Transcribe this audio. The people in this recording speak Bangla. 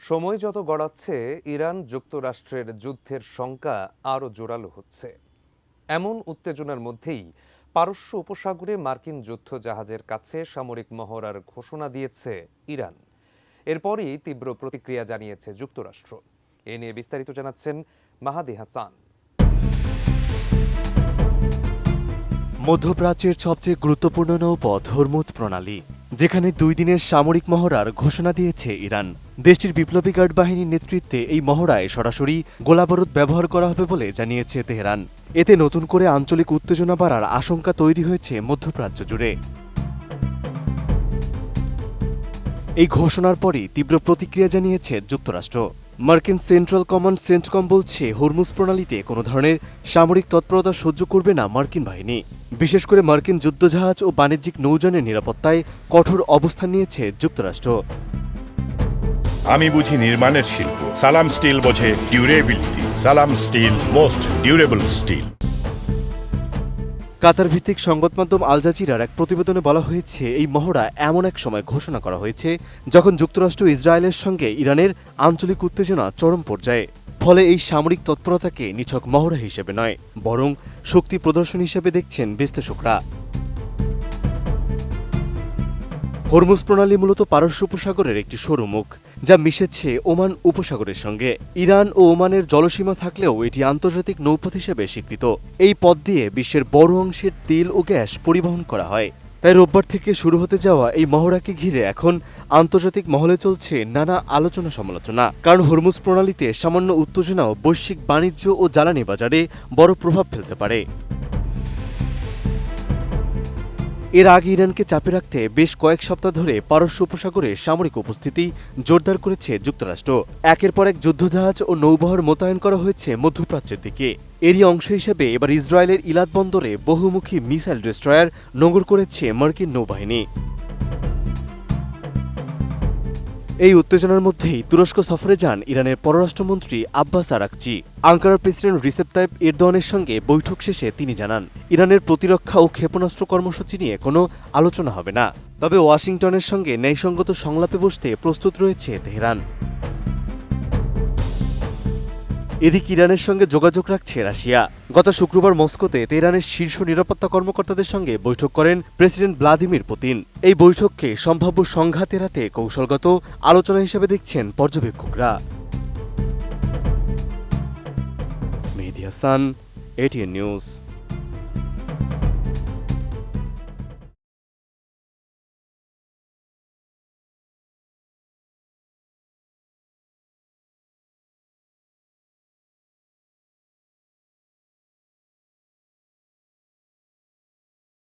সময় যত গড়াচ্ছে ইরান যুক্তরাষ্ট্রের যুদ্ধের শঙ্কা আরও জোরালো হচ্ছে। এমন উত্তেজনার মধ্যেই পারস্য উপসাগরে মার্কিন যুদ্ধজাহাজের কাছে সামরিক মহড়ার ঘোষণা দিয়েছে ইরান। এরপরই তীব্র প্রতিক্রিয়া জানিয়েছে যুক্তরাষ্ট্র। এ নিয়ে বিস্তারিত জানাচ্ছেন মাহাদি হাসান। মধ্যপ্রাচ্যের সবচেয়ে গুরুত্বপূর্ণ নৌপথ হরমুজ প্রণালী, যেখানে 2 দিনের সামরিক মহড়ার ঘোষণা দিয়েছে ইরান। দেশটির বিপ্লবী গার্ড বাহিনীর নেতৃত্বে এই মহড়ায় সরাসরি গোলাবারুদ ব্যবহার করা হবে বলে জানিয়েছে তেহরান। এতে নতুন করে আঞ্চলিক উত্তেজনা বাড়ার আশঙ্কা তৈরি হয়েছে মধ্যপ্রাচ্য জুড়ে। এই ঘোষণার পরই তীব্র প্রতিক্রিয়া জানিয়েছে যুক্তরাষ্ট্র। মার্কিন সেন্ট্রাল কমান্ড সেন্টকম বলছে হরমুজ প্রণালীতে কোনো ধরনের সামরিক তৎপরতা সহ্য করবে না মার্কিন বাহিনী। বিশেষ করে মার্কিন যুদ্ধজাহাজ ও বাণিজ্যিক নৌযানের নিরাপত্তায় কঠোর অবস্থান নিয়েছে যুক্তরাষ্ট্র। আমি বুঝি নির্মাণের শিল্প, সালাম স্টিল বোঝে ডিউরেবিলিটি। সালাম স্টিল, মোস্ট ডিউরেবল স্টিল। কাতার ভিত্তিক সংবাদ মাধ্যম আল জাজিরার এক প্রতিবেদনে বলা হয়েছে, এই মহড়া এমন এক সময় ঘোষণা করা হয়েছে যখন যুক্তরাষ্ট্র ইসরায়েলের সঙ্গে ইরানের আঞ্চলিক উত্তেজনা চরম পর্যায়ে। ফলে এই সামরিক তৎপরতাকে নিছক মহড়া হিসেবে নয়, বরং শক্তি প্রদর্শন হিসেবে দেখছেন বিশ্লেষকরা। হরমুজ প্রণালী মূলত পারস্য উপসাগরের একটি সরু মুখ, যা মিশেছে ওমান উপসাগরের সঙ্গে। ইরান ও ওমানের জলসীমা থাকলেও এটি আন্তর্জাতিক নৌপথ হিসেবে স্বীকৃত। এই পথ দিয়ে বিশ্বের বড় অংশের তেল ও গ্যাস পরিবহন করা হয়। তাই রোববার থেকে শুরু হতে যাওয়া এই মহড়াকে ঘিরে এখন আন্তর্জাতিক মহলে চলছে নানা আলোচনা সমালোচনা। কারণ হরমুজ প্রণালীতে সামান্য উত্তেজনাও বৈশ্বিক বাণিজ্য ও জ্বালানি বাজারে বড় প্রভাব ফেলতে পারে। এর আগে ইরানকে চাপে রাখতে বেশ কয়েক সপ্তাহ ধরে পারস্য উপসাগরে সামরিক উপস্থিতি জোরদার করেছে যুক্তরাষ্ট্র। একের পর এক যুদ্ধজাহাজ ও নৌবহর মোতায়েন করা হয়েছে মধ্যপ্রাচ্যের দিকে। এরই অংশ হিসেবে এবার ইসরায়েলের ইলাদ বন্দরে বহুমুখী মিসাইল ডেস্ট্রয়ার নোঙর করেছে মার্কিন নৌবাহিনী। এই উত্তেজনার মধ্যেই তুরস্ক সফরে যান ইরানের পররাষ্ট্রমন্ত্রী আব্বাস আরাকচি। আঙ্কারার প্রেসিডেন্ট রিসেপ তাইপ এরদোয়ানের সঙ্গে বৈঠক শেষে তিনি জানান, ইরানের প্রতিরক্ষা ও ক্ষেপণাস্ত্র কর্মসূচি নিয়ে কোনো আলোচনা হবে না, তবে ওয়াশিংটনের সঙ্গে ন্যায়সঙ্গত সংলাপে বসতে প্রস্তুত রয়েছে তেহরান। এদিকে ইরানের সঙ্গে যোগাযোগ রাখছে রাশিয়া। গত শুক্রবার মস্কোতে তেহরানের শীর্ষ নিরাপত্তা কর্মকর্তাদের সঙ্গে বৈঠক করেন প্রেসিডেন্ট ভ্লাদিমির পুতিন। এই বৈঠককে সম্ভাব্য সংঘাত এড়াতে কৌশলগত আলোচনা হিসেবে দেখছেন পর্যবেক্ষকরা। মেহেদী হাসান, এটিএন নিউজ।